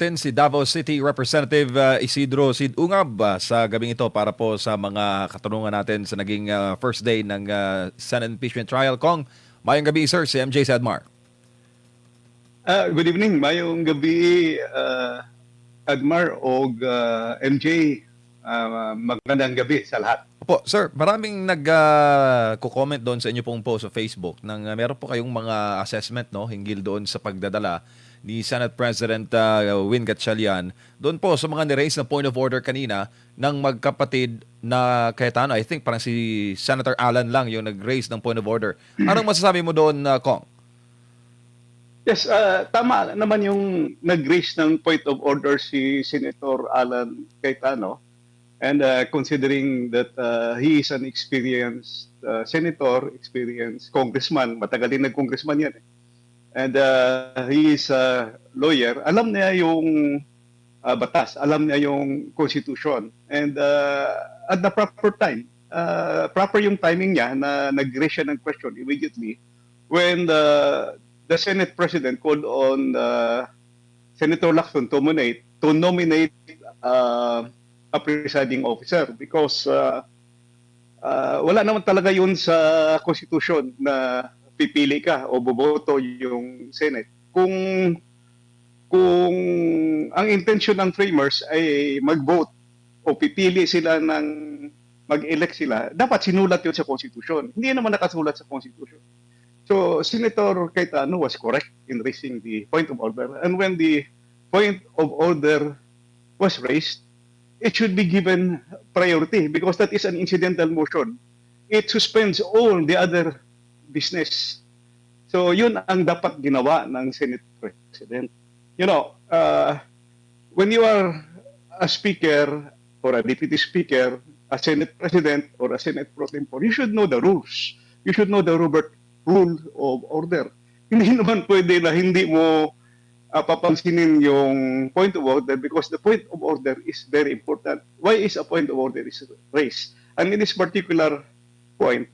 Si Davao City Representative Isidro Sid Ungab sa gabing ito para po sa mga katanungan natin sa naging first day ng Senate impeachment trial. Kong, mayong gabi sir, si MJ Sadmar. Good evening. Mayong gabi, Admar o MJ. Magandang gabi sa lahat. Opo, sir, maraming nag-comment doon sa inyo pong post sa Facebook nang meron po kayong mga assessment no hinggil doon sa pagdadala ni Senate President Win Gatchalian doon po sa mga ni-raise na point of order kanina ng magkapatid na Cayetano. I think parang si Senator Alan lang yung nag-raise ng point of order. Anong masasabi mo doon, Kong? Yes, tama naman yung nag-raise ng point of order si Senator Alan Cayetano. And considering that he is an experienced senator, experienced congressman, matagal din nag-congressman yan. And he is a lawyer. Alam niya yung batas, alam niya yung constitution. And at the proper time, proper yung timing niya na nag-raise siya ng question immediately when the Senate President called on Senator Lacson to nominate a presiding officer because wala naman talaga yun sa Constitution na pipili ka o boboto yung Senate. Kung ang intention ng framers ay mag-vote o pipili sila ng mag-elect sila, dapat sinulat yun sa Constitution. Hindi naman nakasulat sa Constitution. So, Senator Cayetano was correct in raising the point of order. And when the point of order was raised, it should be given priority because that is an incidental motion. It suspends all the other business. So, yun ang dapat ginawa ng Senate President. You know, when you are a speaker or a deputy speaker, a Senate President or a Senate pro tempore, you should know the rules. You should know the rule of order. Hindi naman pwede na hindi mo papansinin yung point of order because the point of order is very important. Why is a point of order is raised? And in this particular point,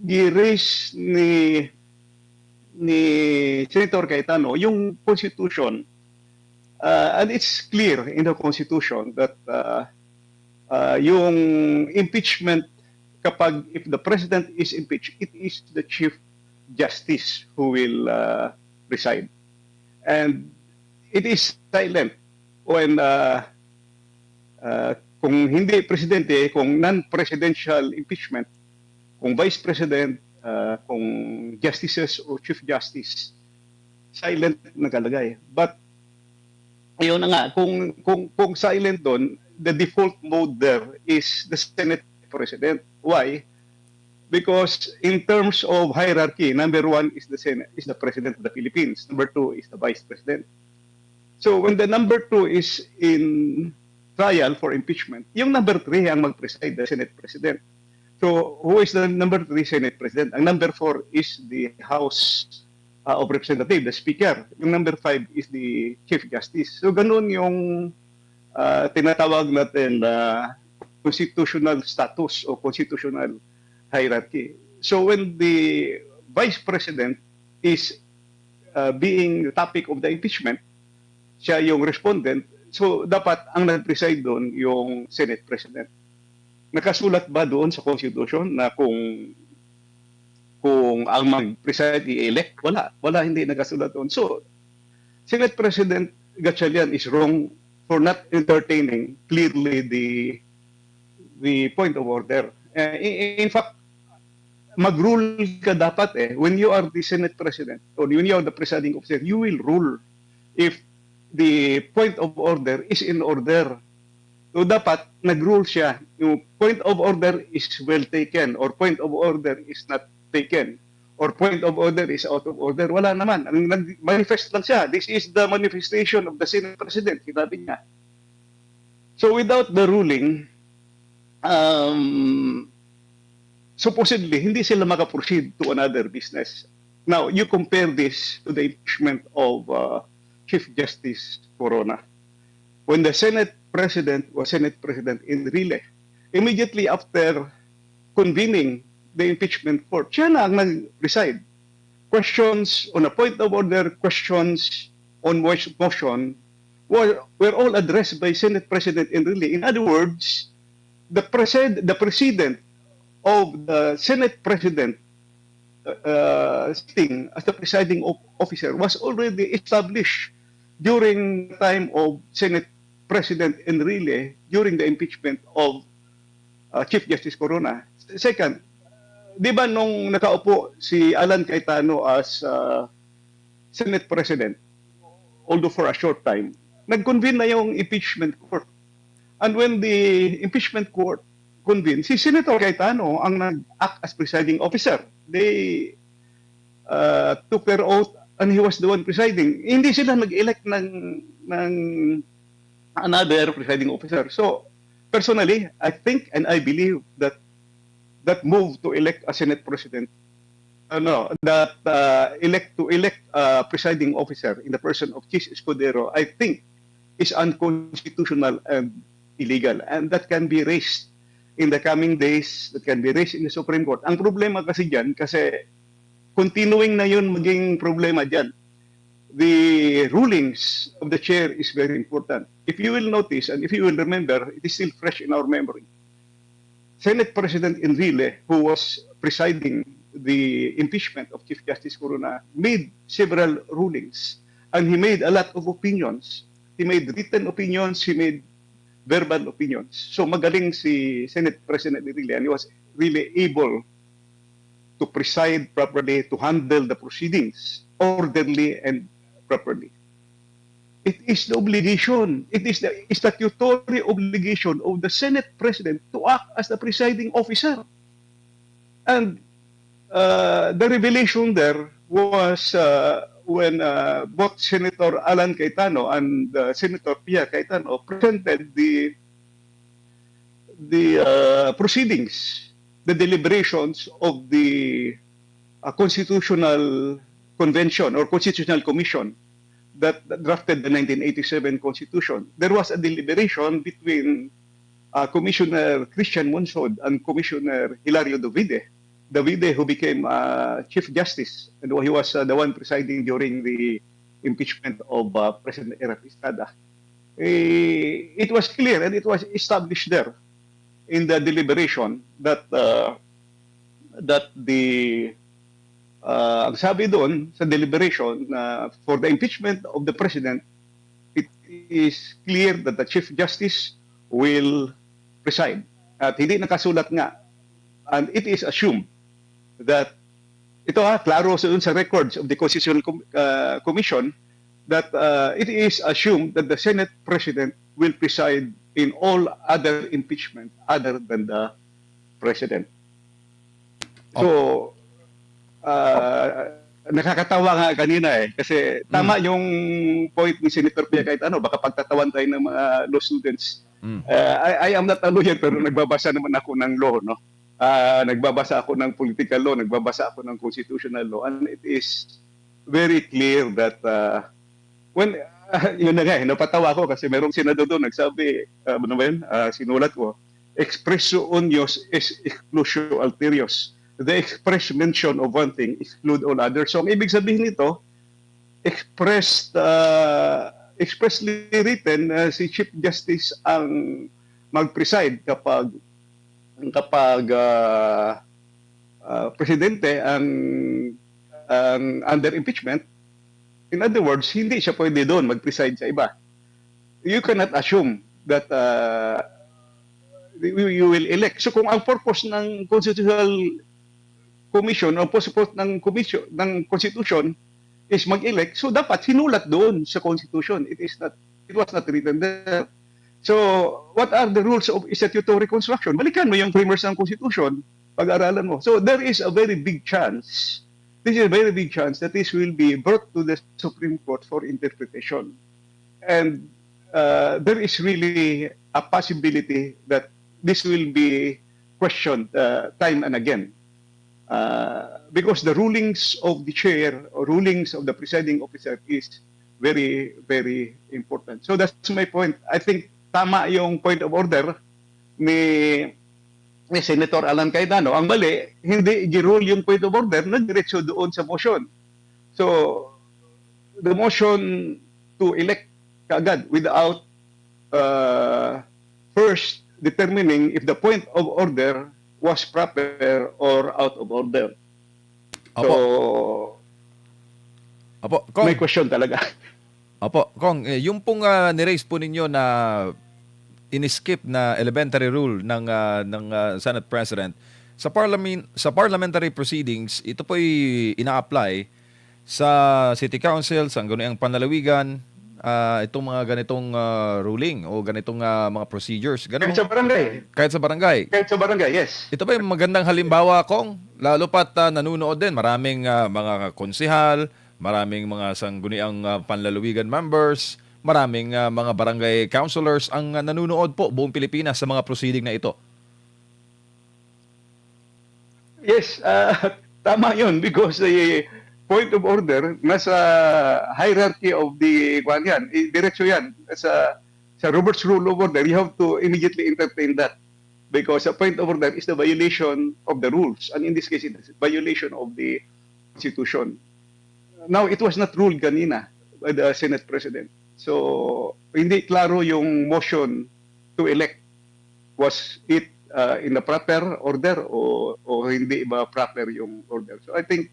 gi-raise ni Senator Cayetano yung Constitution, and it's clear in the Constitution that yung impeachment kapag if the President is impeached, it is the Chief Justice who will preside. And it is silent when kung hindi Presidente, kung non-presidential impeachment, kung Vice President, kung Justices o Chief Justice, silent nakalagay. But ayun na nga, kung silent doon, the default mode there is the Senate President. Why? Because in terms of hierarchy, number one is the Senate, is the President of the Philippines. Number two is the Vice President. So when the number two is in trial for impeachment, yung number three ang mag-preside, the Senate President. So who is the number three Senate President? Ang number four is the House of Representatives, the Speaker. Yung number five is the Chief Justice. So ganun yung tinatawag natin na constitutional status o constitutional hierarchy. So when the Vice President is being the topic of the impeachment, siya yung respondent, so dapat ang nag-preside doon yung Senate President. Nakasulat ba doon sa Constitution na kung ang mag-preside i-elect? Wala, hindi nakasulat doon. So, Senate President Gatchalian is wrong for not entertaining clearly the point of order. In fact, mag-rule ka dapat when you are the Senate President or when you are the presiding officer, you will rule if the point of order is in order. So dapat nag-rule siya. Yung point of order is well taken or point of order is not taken or point of order is out of order. Wala naman. Ang manifest lang siya. This is the manifestation of the Senate President. Sinabi niya. So without the ruling, supposedly, hindi sila makaproceed to another business. Now, you compare this to the impeachment of Chief Justice Corona. When the Senate President was Senate President in Rile, immediately after convening the impeachment court, siya na ang nag-reside. Questions on a point of order, questions on motion were all addressed by Senate President Enrile. In other words, the president of the Senate President sitting as the presiding officer was already established during the time of Senate President Enrile during the impeachment of Chief Justice Corona. Second, di ba nung nakaupo si Alan Cayetano as Senate President, although for a short time, nag-convene na yung impeachment court. And when the impeachment court convened, si Senator Cayetano ang nag-act as presiding officer. They took their oath and he was the one presiding. Hindi sila nag-elect ng another presiding officer. So, personally, I think and I believe that that move to elect a Senate President, elect a presiding officer in the person of Chis Escudero, I think is unconstitutional and illegal. And that can be raised in the coming days, that can be raised in the Supreme Court. Ang problema kasi dyan, kasi continuing na yun maging problema dyan. The rulings of the chair is very important. If you will notice, and if you will remember, it is still fresh in our memory. Senate President Enrile, who was presiding the impeachment of Chief Justice Corona, made several rulings, and he made a lot of opinions. He made written opinions, he made verbal opinions. So magaling si Senate President Enrile, and he was really able to preside properly, to handle the proceedings orderly and properly. It is the obligation, it is the statutory obligation of the Senate President to act as the presiding officer. And the revelation there was when both Senator Alan Cayetano and Senator Pia Cayetano presented the proceedings, the deliberations of the Constitutional Convention or Constitutional Commission that drafted the 1987 Constitution. There was a deliberation between Commissioner Christian Monsod and Commissioner Hilario Davide, who became Chief Justice, and he was the one presiding during the impeachment of President Erap Estrada. It was clear and it was established there in the deliberation that ang sabi doon sa deliberation for the impeachment of the President, it is clear that the Chief Justice will preside. At hindi nakasulat nga. And it is assumed that, ito klaro sa records of the Constitutional Commission, that it is assumed that the Senate President will preside in all other impeachment other than the President. So, nakakatawa nga kanina kasi tama yung point ni Senator Pia Cayetano, baka pagtatawan tayo ng mga law students. I am not a lawyer pero nagbabasa naman ako ng law, no? Nagbabasa ako ng political law, nagbabasa ako ng constitutional law, and it is very clear that when yun na nga, napatawa ko kasi merong senador doon nagsabi, ano ba yun? Sinulat ko, expresso unios es exclusio alterios. The express mention of one thing exclude all others. So, ang ibig sabihin nito, expressly written, si Chief Justice ang mag-preside kapag presidente ang under impeachment. In other words, hindi siya pwede doon mag-preside sa iba. You cannot assume that you will elect. So, kung ang purpose ng Constitutional Commission o purpose ng Constitution is mag-elect, so dapat sinulat doon sa Constitution. It was not written there. So, what are the rules of statutory construction? Balikan mo yung framers ng Constitution, pag-aralan mo. So, there is a very big chance, that this will be brought to the Supreme Court for interpretation. And there is really a possibility that this will be questioned time and again. Because the rulings of the chair or rulings of the presiding officer is very, very important. So that's my point. I think tama yung point of order ni Senator Alan Cayetano. Ang mali, hindi i-rule yung point of order, nag-diretso doon sa motion. So, the motion to elect kaagad without first determining if the point of order was proper or out of order. Opo. So, Opo, Kong. may question talaga. Opo, Kong, yung pong niraise po ninyo na in-skip na elementary rule ng Senate President sa parliamentary proceedings, ito po ay ina-apply sa City Council, sa Sangguniang Panlalawigan, itong mga ganitong ruling o ganitong mga procedures. Ganun, Kahit sa barangay. kahit sa barangay. Kahit sa barangay, yes. Ito ba yung magandang halimbawa, Kong? Lalo pat nanunood din, maraming mga konsihal, maraming mga sangguniang panlalawigan members, maraming mga barangay councilors ang nanunood po buong Pilipinas sa mga proceeding na ito. Yes, tama yun because the point of order nasa hierarchy of the kwan yan, diretso yan. Sa Robert's Rule of Order, you have to immediately entertain that because a point of order is the violation of the rules, and in this case, it is violation of the Constitution. Now, it was not ruled kanina by the Senate President. So, hindi klaro yung motion to elect. Was it in the proper order o hindi ba proper yung order? So, I think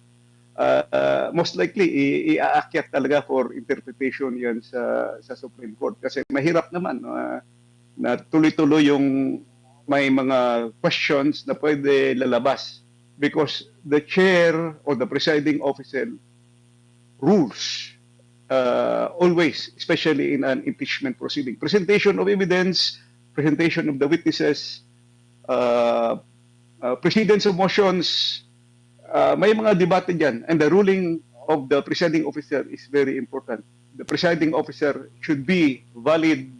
most likely iaakyat talaga for interpretation yan sa Supreme Court kasi mahirap naman na tuloy-tuloy yung may mga questions na pwede lalabas because the chair or the presiding officer rules always, especially in an impeachment proceeding. Presentation of evidence, presentation of the witnesses, precedence of motions, may mga debate dyan. And the ruling of the presiding officer is very important. The presiding officer should be valid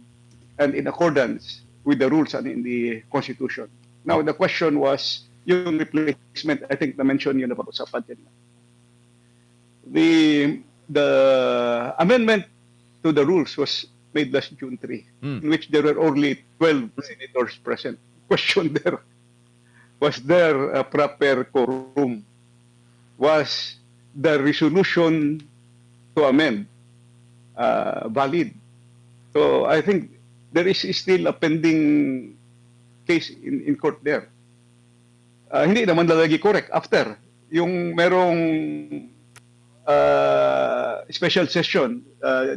and in accordance with the rules and in the Constitution. Now, the question was, yung replacement, I think na-mention yun na pag-usapan din. The amendment to the rules was made last June 3, in which there were only 12 senators present. Question there, was there a proper quorum? Was the resolution to amend valid? So I think there is still a pending case in court there. Hindi naman lalagi correct after yung merong special session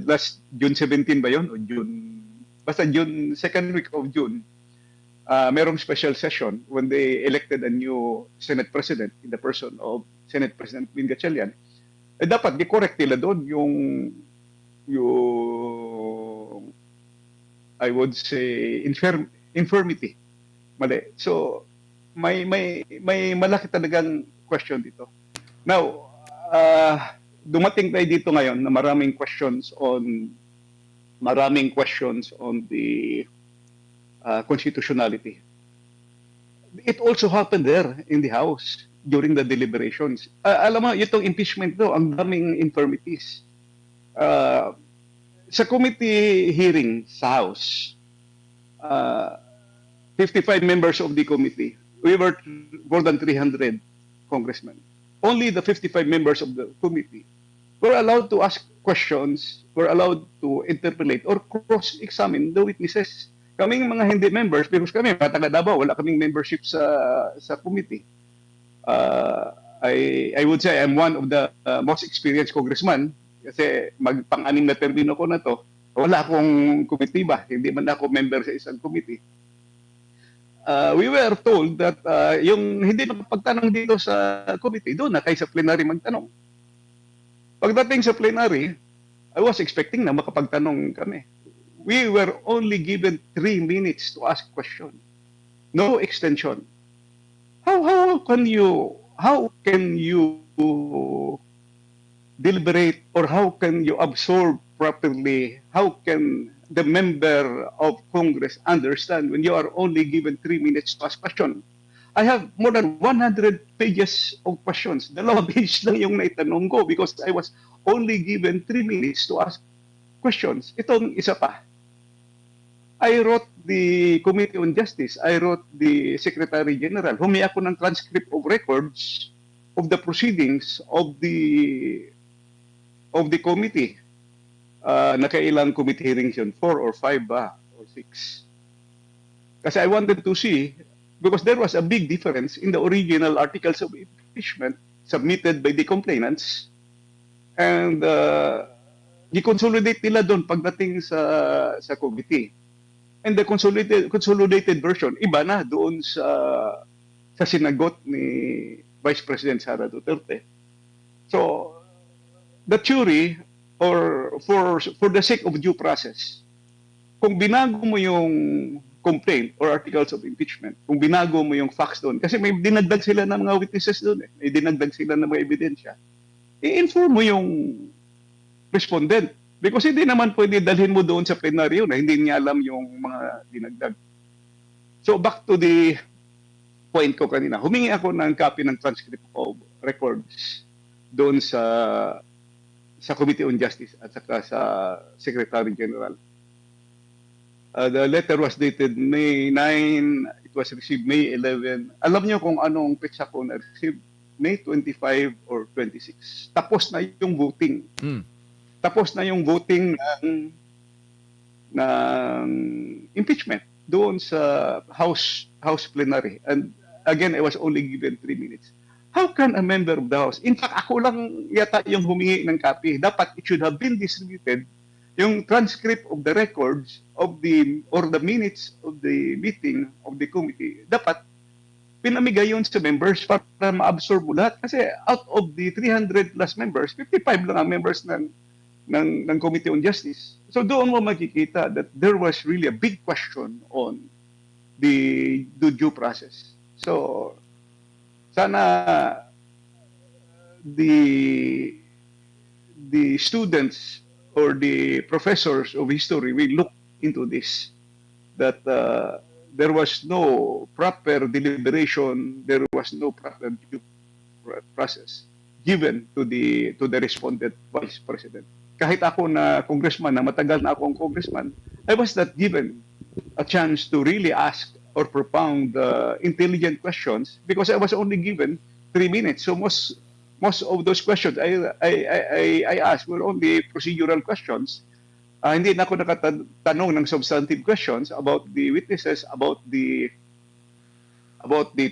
last June 17 ba yun? O June, basta June, second week of June, merong special session when they elected a new Senate President in the person of Senate President Win Gatchalian. Dapat di-correct nila doon yung I would say infirmity. Mali. So may malaki talagang question dito. Now, dumating tayo dito ngayon na maraming questions on the constitutionality. It also happened there in the House during the deliberations. Alam mo, itong impeachment do, ang daming infirmities. Sa committee hearing sa House, 55 members of the committee, we were more than 300 congressmen. Only the 55 members of the committee were allowed to ask questions, were allowed to interpolate or cross-examine the witnesses. Kaming mga hindi members, because kami, mga taga Davao, wala kaming membership sa committee. I would say I'm one of the most experienced congressman kasi magpang-anim na termino ko na to. Wala akong komitiba, hindi man ako member sa isang committee. We were told that yung hindi nakapagtanong dito sa committee, doon na kayo sa plenary magtanong. Pagdating sa plenary, I was expecting na makapagtanong kami. We were only given 3 minutes to ask question. No extension. How can you deliberate or how can you absorb properly? How can the member of Congress understand when you are only given 3 minutes to ask question? I have more than 100 pages of questions. 2 page lang yung naitanong ko because I was only given 3 minutes to ask questions. Itong isa pa. I wrote the Committee on Justice. I wrote the Secretary General. Humingi ako ng transcript of records of the proceedings of the committee. nakailang committee hearings yun, 4 or 5 ba, or 6. Kasi I wanted to see, because there was a big difference in the original articles of impeachment submitted by the complainants, and i-consolidate nila doon pagdating sa committee. And the consolidated version, iba na doon sa sinagot ni Vice President Sara Duterte. So, the theory, or for the sake of due process, kung binago mo yung complaint or articles of impeachment, kung binago mo yung facts doon, kasi may dinagdag sila ng mga witnesses doon may dinagdag sila ng mga ebidensya, i-inform mo yung respondent. Because hindi naman pwede dalhin mo doon sa plenaryo na hindi niya alam yung mga dinagdag. So back to the point ko kanina, humingi ako ng copy ng transcript of records doon sa Committee on Justice at saka sa Secretary General. The letter was dated May 9, it was received May 11. Alam niyo kung anong petsa ko na-receive? May 25 or 26. Tapos na yung voting. Tapos na yung voting ng impeachment doon sa House plenary. And again, I was only given 3 minutes. How can a member of the House, in fact, ako lang yata yung humingi ng copy. Dapat it should have been distributed yung transcript of the records of the minutes of the meeting of the committee. Dapat pinamigay yun sa members para ma-absorb mo lahat. Kasi out of the 300 plus members, 55 lang ang members ng Committee on Justice. So doon mo makikita that there was really a big question on the due process. So sana the students or the professors of history will look into this, that there was no proper deliberation, there was no proper due process given to the respondent vice president. Kahit ako na congressman, na matagal na akong congressman, I was not given a chance to really ask or propound intelligent questions because I was only given 3 minutes. So most of those questions I asked were only procedural questions. Hindi na ako nakatanong ng substantive questions about the witnesses, about the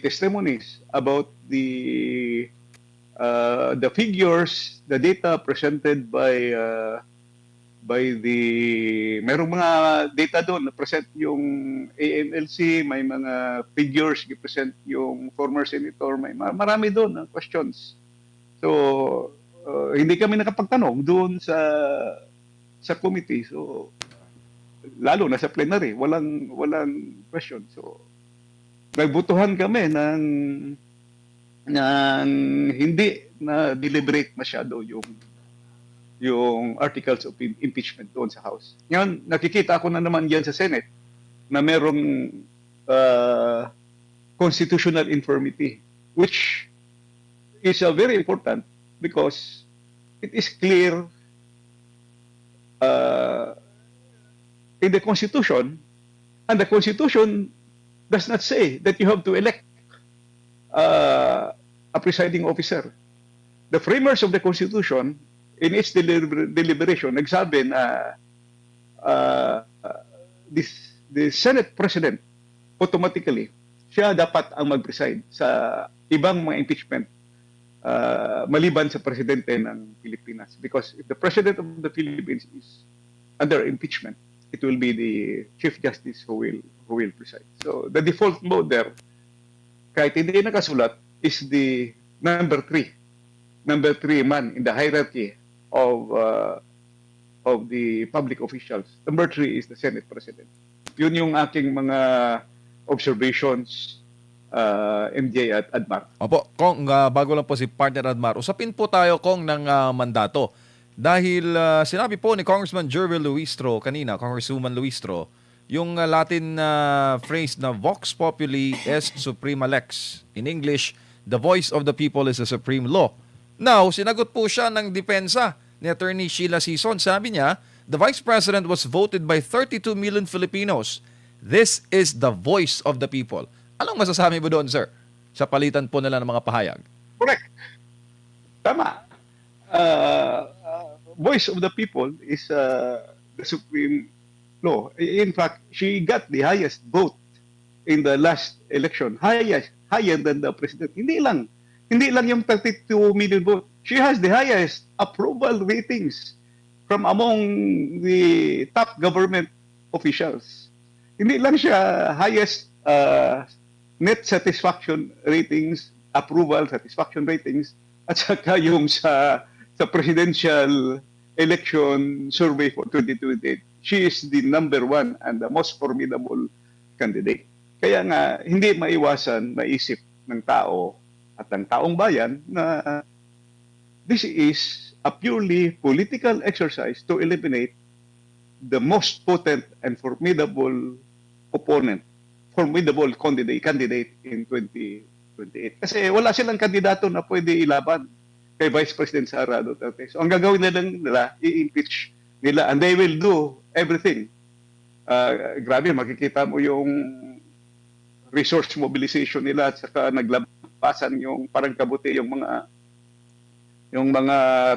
testimonies, about the figures, the data presented by merong mga data doon na present yung AMLC, may mga figures present yung former senator, may marami doon na questions. So hindi kami nakapagtanong doon sa committee. So lalo na sa plenary, walang question. So nagbutuhan kami ng hindi na deliberate masyado yung articles of impeachment doon sa House. Ngayon, nakikita ko na naman diyan sa Senate na merong constitutional infirmity, which is very important because it is clear in the Constitution, and the Constitution does not say that you have to elect a presiding officer. The framers of the Constitution, in its deliberation, nagsabi na the Senate President, automatically, siya dapat ang mag-preside sa ibang mga impeachment maliban sa presidente ng Pilipinas. Because if the President of the Philippines is under impeachment, it will be the Chief Justice who will preside. So the default mode there, kahit hindi nakasulat, is the number 3 man in the hierarchy of the public officials. Number 3 is the Senate President. Yun yung aking mga observations, MJ at Admar. Opo, Kong, bago lang po si partner Admar, usapin po tayo, Kong, ng mandato. Dahil sinabi po ni Congressman Jervil Luistro kanina, Congresswoman Luistro, yung Latin phrase na Vox Populi est Suprema Lex. In English, the voice of the people is the supreme law. Now, sinagot po siya ng depensa ni Attorney Sheila Sison. Sabi niya, the Vice President was voted by 32 million Filipinos. This is the voice of the people. Anong masasabi mo doon, sir? Sa palitan po nila ng mga pahayag. Correct. Tama. voice of the people is the supreme law. In fact, she got the highest vote in the last election, higher than the president. Hindi lang yung 32 million vote. She has the highest approval ratings from among the top government officials. Hindi lang siya highest net satisfaction ratings, approval satisfaction ratings, at saka yung sa presidential election survey for 2028. She is the number one and the most formidable candidate. Kaya nga, hindi maiwasan maisip ng tao at ng taong bayan na this is a purely political exercise to eliminate the most potent and formidable opponent, formidable candidate in 2028. Kasi wala silang kandidato na pwede ilaban kay Vice President Sara Duterte. So ang gagawin nila, i-impeach nila and they will do everything. Grabe, makikita mo yung resource mobilization nila at saka naglabasan yung parang kabuti yung mga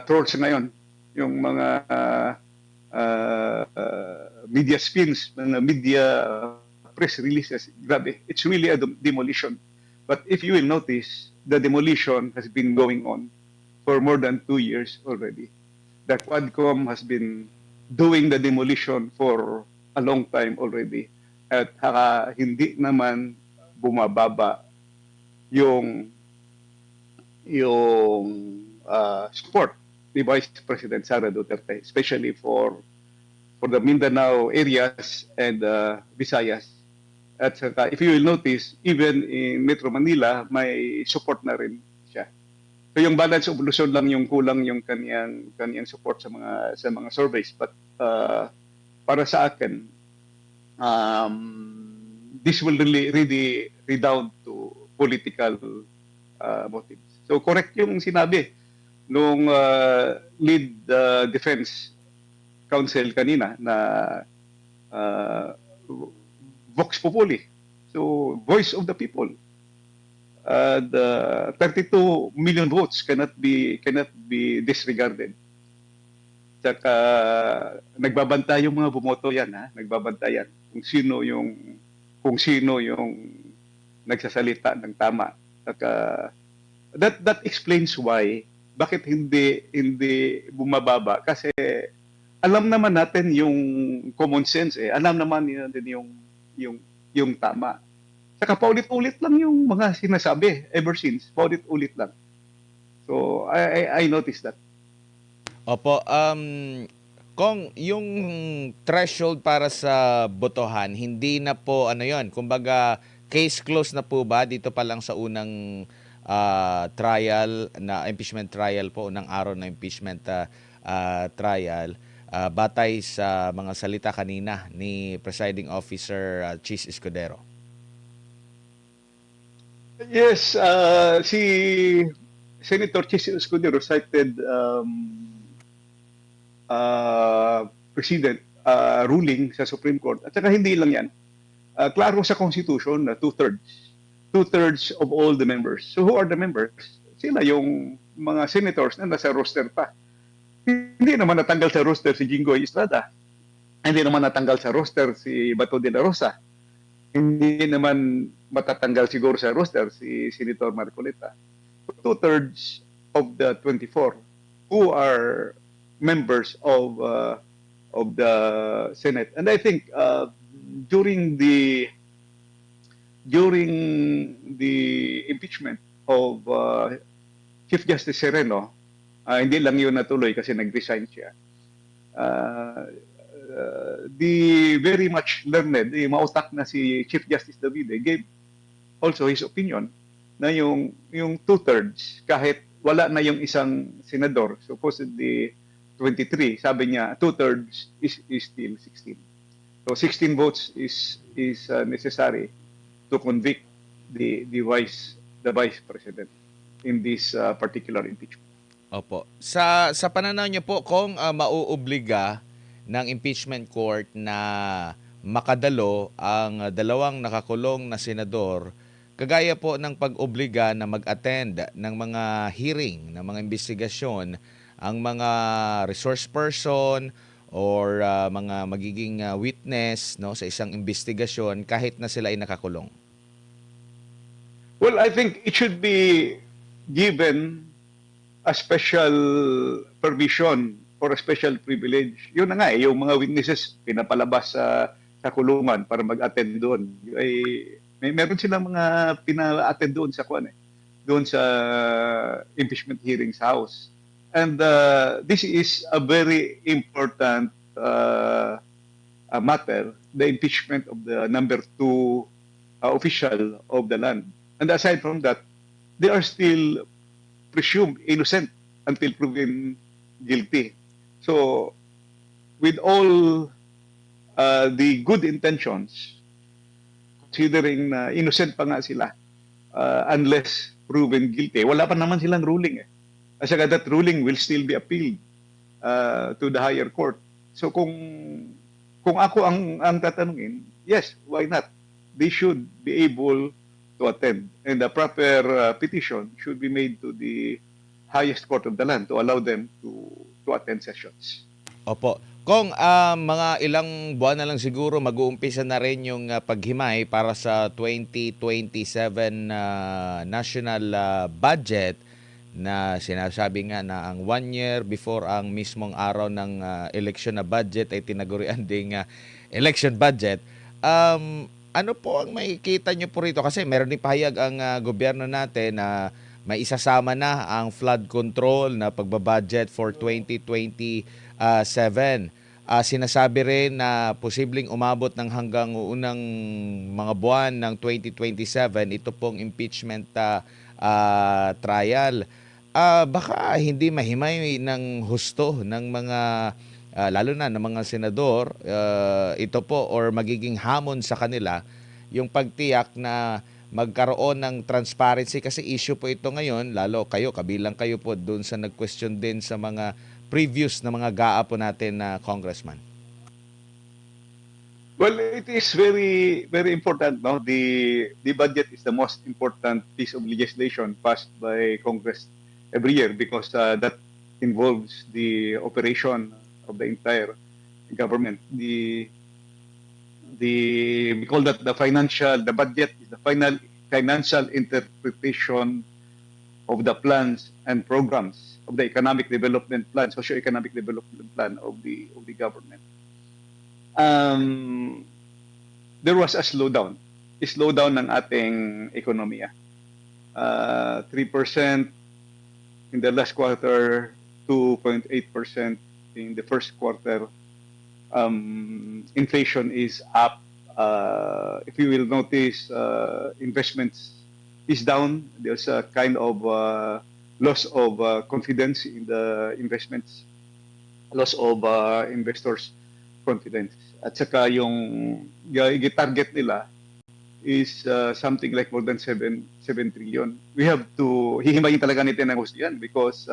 trolls ngayon, yung mga media spins, mga media press releases. Grabe, it's really a demolition. But if you will notice, the demolition has been going on for more than 2 years already. The Quadcom has been doing the demolition for a long time already. At hindi naman bumababa yung support ni Vice President Sara Duterte, especially for the Mindanao areas and Visayas. At saka, if you will notice, even in Metro Manila, may support na rin siya. So yung balance of Luzon lang yung kulang yung kaniyang support sa mga surveys. But para sa akin, this will really redound to political motives. So correct yung sinabi nung lead defense counsel kanina na Vox Populi. So voice of the people. The 32 million votes cannot be disregarded. Saka nagbabantay yung mga bumoto yan, ha? Nagbabantayan kung sino yung nagsasalita ng tama. Saka that explains why bakit hindi bumababa, kasi alam naman natin yung common sense, alam naman natin yung tama. Saka paulit-ulit lang yung mga sinasabi ever since, paulit-ulit lang. So I noticed that. Opo, kung yung threshold para sa botohan, hindi na po ano yon, kumbaga case closed na po ba dito pa lang sa unang trial na impeachment trial po, unang araw na impeachment trial, batay sa mga salita kanina ni Presiding Officer Chis Escudero? Yes, si Senator Chis Escudero cited President ruling sa Supreme Court. At saka hindi lang yan. Klaro sa Constitution na two-thirds of all the members. So who are the members? Sila yung mga senators na nasa roster pa. Hindi naman natanggal sa roster si Jinggoy Estrada. Hindi naman natanggal sa roster si Bato de la Rosa. Hindi naman matatanggal siguro sa roster si Senator Marcoleta. Two-thirds of the 24 who are members of the Senate. And I think during the impeachment of Chief Justice Sereno, hindi lang yun natuloy kasi nag-resign siya. The very much learned, mautak na si Chief Justice Davide gave also his opinion na yung two-thirds, kahit wala na yung isang senador, supposedly 23, sabi niya, two-thirds is still 16. So 16 votes is necessary to convict the vice president in this particular impeachment. Opo. Sa pananaw niyo po, kung mauobliga ng impeachment court na makadalo ang dalawang nakakulong na senador, kagaya po ng pag-obliga na mag-attend ng mga hearing, ng mga investigasyon ang mga resource person or mga magiging witness, no, sa isang investigasyon kahit na sila ay nakakulong? Well, I think it should be given a special permission or a special privilege. Yun na nga yung mga witnesses pinapalabas sa kulungan para mag-attend doon. Ay, meron silang mga pina-attend doon sa doon sa impeachment hearing sa House. And this is a very important matter, the impeachment of the number 2 official of the land. And aside from that, they are still presumed innocent until proven guilty. So, with all the good intentions, considering na innocent pa nga sila, unless proven guilty, wala pa naman silang ruling. At saka that ruling will still be appealed to the higher court. So kung ako ang tatanungin, yes, why not? They should be able to attend. And the proper petition should be made to the highest court of the land to allow them to attend sessions. Opo. Kung mga ilang buwan na lang siguro mag-uumpisa na rin yung paghimay para sa 2027 national budget na sinasabi nga na ang 1 year before ang mismong araw ng election na budget ay tinagurian ding election budget. Ano po ang makikita nyo po rito? Kasi meron din pahayag ang gobyerno natin na may isasama na ang flood control na pagbabudget for 2027. Sinasabi rin na posibleng umabot ng hanggang unang mga buwan ng 2027 ito pong impeachment trial. Baka hindi mahimay ng husto ng mga lalo na ng mga senador ito po or magiging hamon sa kanila yung pagtiyak na magkaroon ng transparency kasi issue po ito ngayon, lalo kabilang kayo po doon sa nag-question din sa mga previous na mga GAA po natin na congressman. Well, it is very, very important. No, the budget is the most important piece of legislation passed by Congress every year because that involves the operation of the entire government. We call that the budget is the final financial interpretation of the plans and programs of the economic development plan, socio-economic development plan of the government. There was a slowdown ng ating ekonomiya. 3% in the last quarter, 2.8% in the first quarter. Inflation is up. If you will notice, investments is down. There's a kind of loss of confidence in the investments, loss of investors' confidence. At saka yung target nila is something like more than 7 trillion. We have to, hihimayin talaga natin ng gusto yan because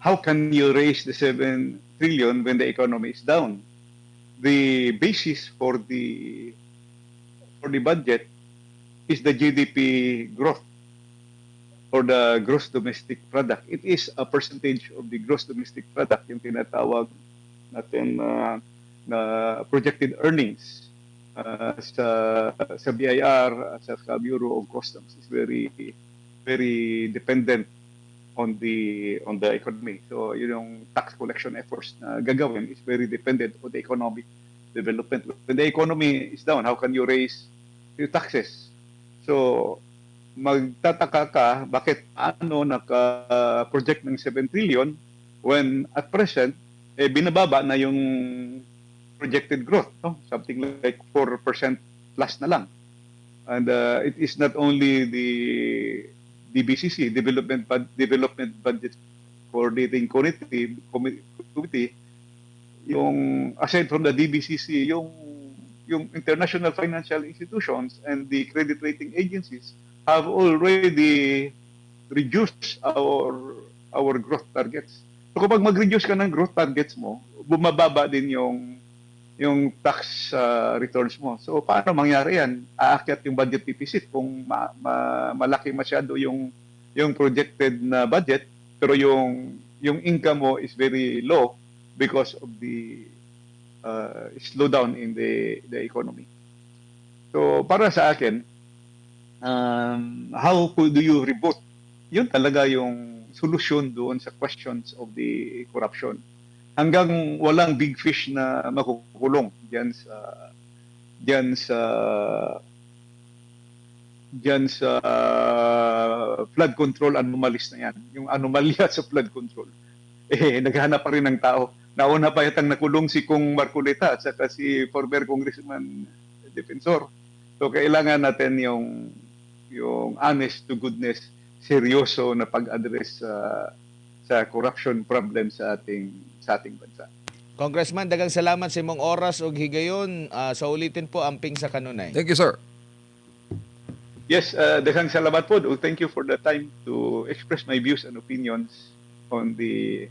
how can you raise the 7 trillion when the economy is down? The basis for the budget is the GDP growth or the gross domestic product. It is a percentage of the gross domestic product yung tinatawag natin na projected earnings sa BIR, sa Bureau of Customs is very very dependent on the economy. So yung tax collection efforts na gagawin is very dependent on the economic development. When the economy is down, how can you raise your taxes? So magtataka ka bakit naka-project ng 7 trillion when at present binababa na yung projected growth, no? Something like 4% plus na lang. And it is not only the DBCC, Development Budget Coordinating Committee, yung aside from the DBCC, yung international financial institutions and the credit rating agencies have already reduced our growth targets. So kapag mag-reduce ka ng growth targets mo, bumababa din yung tax returns mo. So paano mangyari yan? Aakyat yung budget deficit kung malaki masyado yung projected na budget pero yung yung income mo is very low because of the slowdown in the economy. So para sa akin, how do you reboot? Yun talaga yung solusyon doon sa questions of the corruption. Hanggang walang big fish na makukulong diyan sa flood control anomalies na yan. Yung anomalya sa flood control. Naghahanap pa rin ng tao. Nauna pa yatang nakulong si Kong Marcoleta at saka si former Congressman Defensor. So kailangan natin yung honest to goodness, seryoso na pag-address sa corruption problem sa ating bansa. Congressman, dagang salamat sa imong oras ug higayon. Sa ulitin po, amping sa kanunay. Thank you, sir. Yes, daghang salamat po. Thank you for the time to express my views and opinions on the